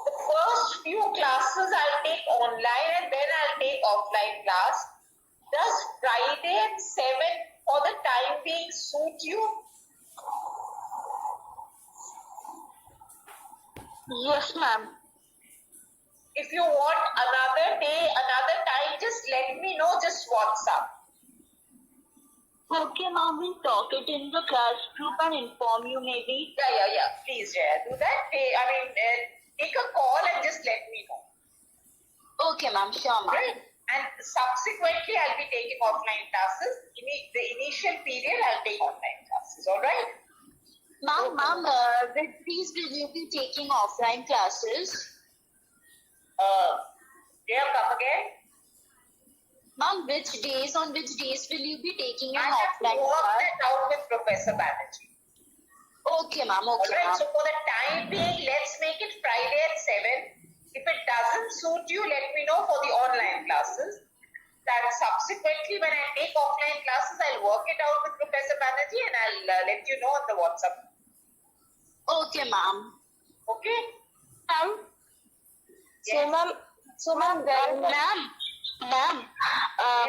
Speaker 5: The first few classes I'll take online and then I'll take offline class. Does Friday at 7 for the time being suit you?
Speaker 2: Yes, ma'am.
Speaker 5: If you want another day, another time, just let me know, just WhatsApp.
Speaker 2: Okay, ma'am. We'll talk it in the class group and inform you maybe.
Speaker 5: Yeah. Please, Jaya, do that. Take a call and just let me know.
Speaker 2: Okay, ma'am. Sure, ma'am.
Speaker 5: Right? And subsequently, I'll be taking offline classes. The initial period, I'll take online classes. All right?
Speaker 2: Ma'am, which days will you be taking offline classes?
Speaker 5: Jaya, come again.
Speaker 2: Ma'am, on which days will you be taking
Speaker 5: I
Speaker 2: an
Speaker 5: have to
Speaker 2: offline
Speaker 5: work
Speaker 2: class?
Speaker 5: that out with Professor Banerjee.
Speaker 2: Okay, ma'am. Okay,
Speaker 5: Alright,
Speaker 2: ma'am.
Speaker 5: so for the time being, let's make it Friday at 7. If it doesn't suit you, let me know for the online classes. That subsequently, when I take offline classes, I'll work it out with Professor Banerjee and I'll let you know on the WhatsApp.
Speaker 2: Okay, ma'am.
Speaker 5: Okay?
Speaker 2: Ma'am,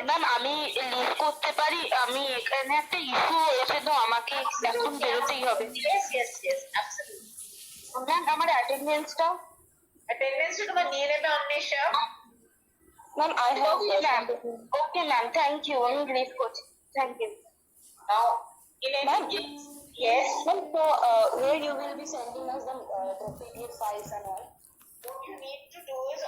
Speaker 2: ma'am আমি leave করতে পারি? আমি এখানে একটা issue হয়েছে তো আমাকে এখন বেরোতেই হবে।
Speaker 5: Yes, absolutely.
Speaker 2: ম্যাম আমার অ্যাটেন্ডেন্সটা
Speaker 5: Attendance to my near neighbor Anisha.
Speaker 3: Ma'am, I have
Speaker 2: ma'am. Okay ma'am, thank you. আমি লিভ করছি। Thank you.
Speaker 5: Now, in any
Speaker 3: Ma'am.
Speaker 5: case, yes.
Speaker 3: Ma'am, so where you will be sending us the PDF files and all?
Speaker 5: What you need to do is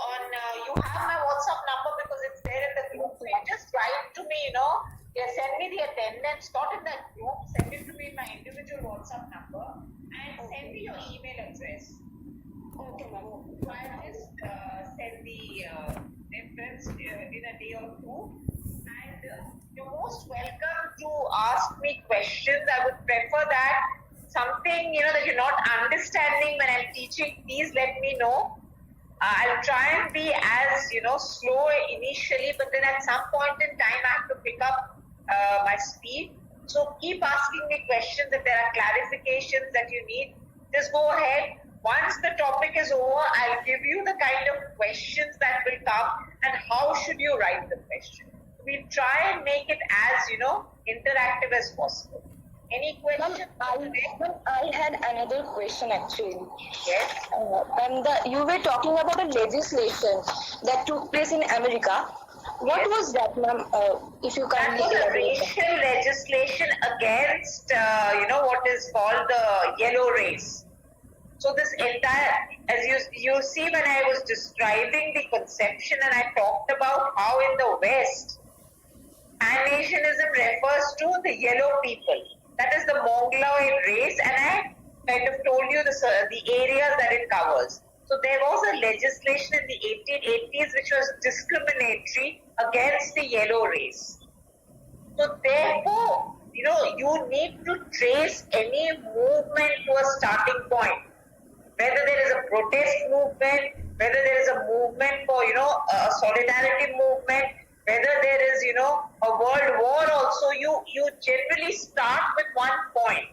Speaker 5: you have my WhatsApp number because it's there in the group. So you just write to me, send me the attendance, not in that group, send it to me in my individual WhatsApp number and send me your email address.
Speaker 3: Okay, ma'am.
Speaker 5: So I'll just send the reference in a day or two. And you're most welcome to ask me questions. I would prefer that something, that you're not understanding when I'm teaching, please let me know. I'll try and be as, slow initially, but then at some point in time, I have to pick up my speed. So keep asking me questions. If there are clarifications that you need, just go ahead. Once the topic is over, I'll give you the kind of questions that will come and how should you write the question. We'll try and make it as, interactive as possible. Any questions?
Speaker 3: I had another question actually.
Speaker 5: Yes.
Speaker 3: You were talking about a legislation that took place in America. What was that, ma'am? If you
Speaker 5: That
Speaker 3: can
Speaker 5: was a racial legislation against, what is called the yellow race. So this entire, as you see when I was describing the conception and I talked about how in the West, pan-asianism refers to the yellow people. That is the Mongoloid race, and I kind of told you the areas that it covers. So there was a legislation in the 1880s which was discriminatory against the yellow race. So therefore, you need to trace any movement to a starting point. Whether there is a protest movement, whether there is a movement for, a solidarity movement, whether there is, a world war also, you generally start with one point.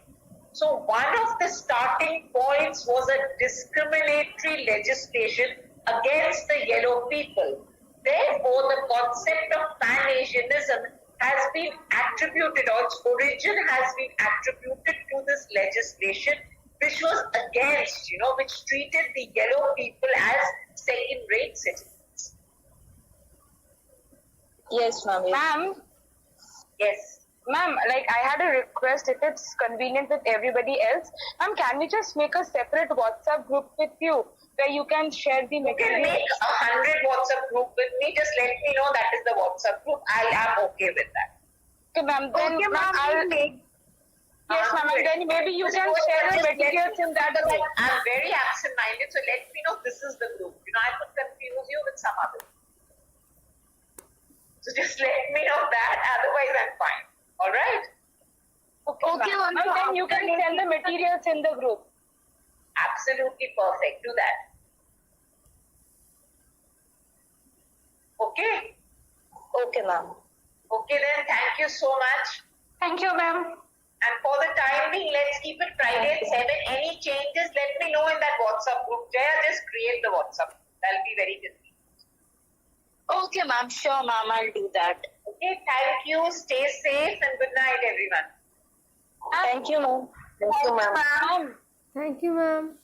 Speaker 5: So one of the starting points was a discriminatory legislation against the yellow people. Therefore, the concept of pan-Asianism has been attributed, or its origin has been attributed to this legislation, which was against, which treated the yellow people as second-rate citizens.
Speaker 3: Yes, ma'am.
Speaker 2: Ma'am,
Speaker 5: Yes.
Speaker 2: ma'am, like I had a request if it's convenient with everybody else. Ma'am, can we just make a separate WhatsApp group with you where you can share the
Speaker 5: You can
Speaker 2: material?
Speaker 5: make 100 WhatsApp group with me. Just let me know that is the WhatsApp group. I am okay with that.
Speaker 2: Okay, ma'am. Then
Speaker 5: Okay,
Speaker 2: ma'am, I'll
Speaker 5: make.
Speaker 2: yes, ma'am. And then maybe you can share the materials in that group.
Speaker 5: I'm very absent-minded, so let me know this is the group. I could confuse you with some other. So just let me know that. Otherwise, I'm fine. All right.
Speaker 2: Okay, ma'am. And then you can send the materials in the group.
Speaker 5: Absolutely perfect. Do that. Okay.
Speaker 3: Okay, ma'am.
Speaker 5: Okay then. Thank you so much.
Speaker 2: Thank you, ma'am.
Speaker 5: And for the time being, let's keep it Friday at 7. Any changes, let me know in that WhatsApp group. Jaya, just create the WhatsApp. That'll be very convenient.
Speaker 3: Okay, ma'am. Sure, ma'am. I'll do that.
Speaker 5: Okay, thank you. Stay safe and good night, everyone.
Speaker 3: Thank you, ma'am. Thank you, ma'am.
Speaker 2: Ma'am.
Speaker 6: Thank you, ma'am.